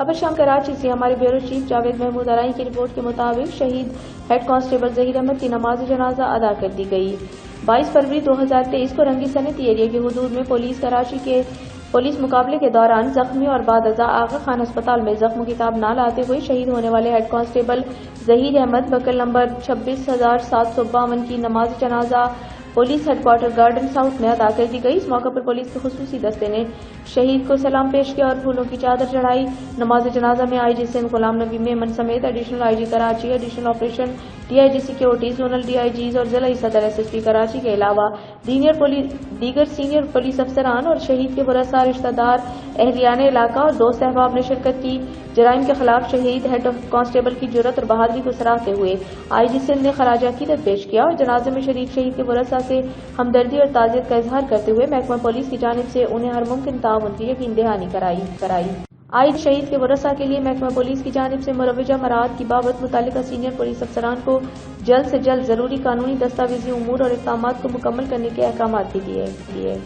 خبر شام کراچی سے ہمارے بیورو چیف جاوید محمود ارائی کی رپورٹ کے مطابق شہید ہیڈ کانسٹیبل ظہیر احمد کی نماز جنازہ ادا کر دی گئی۔ 22 فروری 2023 کو رنگی صنعتی ایریا کی حدود میں پولیس کراچی کے پولیس مقابلے کے دوران زخمی اور بعد ازاں آغا خان اسپتال میں زخموں کی تاب نہ لاتے ہوئے شہید ہونے والے ہیڈ کانسٹیبل ظہیر احمد بکل نمبر 26,752 کی نماز جنازہ police headquarter garden south میں ادا کر دی گئی۔ اس موقع پر پولیس کے خصوصی دستے نے شہید کو سلام پیش کیا اور پھولوں کی چادر چڑھائی۔ نماز جنازہ میں آئی جی سندھ غلام نبی میمن سمیت additional I G Karachi, additional operation D I G security, zonal D I Gs اور ضلعی صدر ایس ایس پی کراچی کے علاوہ دیگر سینئر پولیس افسران اور شہید کے ورثاء، رشتہ دار، اہلیان علاقہ اور دوست احباب نے شرکت کی۔ جرائم کے خلاف شہید ہیڈ کانسٹیبل کی جرأت اور بہادری کو سراہتے ہوئے آئی جی سندھ نے خراج عقیدت پیش کیا اور جنازے میں شریک شہید کے ورثاء سے ہمدردی اور تعزیت کا اظہار کرتے ہوئے محکمہ پولیس کی جانب سے انہیں ہر ممکن تعاون کی یقین دہانی کرائی۔ آئی شہید کے ورثاء کے لیے محکمہ پولیس کی جانب سے مروجہ مراعات کی بابت متعلقہ سینئر پولیس افسران کو جلد سے جلد ضروری قانونی دستاویزی امور اور اقدامات کو مکمل کرنے کے احکامات بھی دیے۔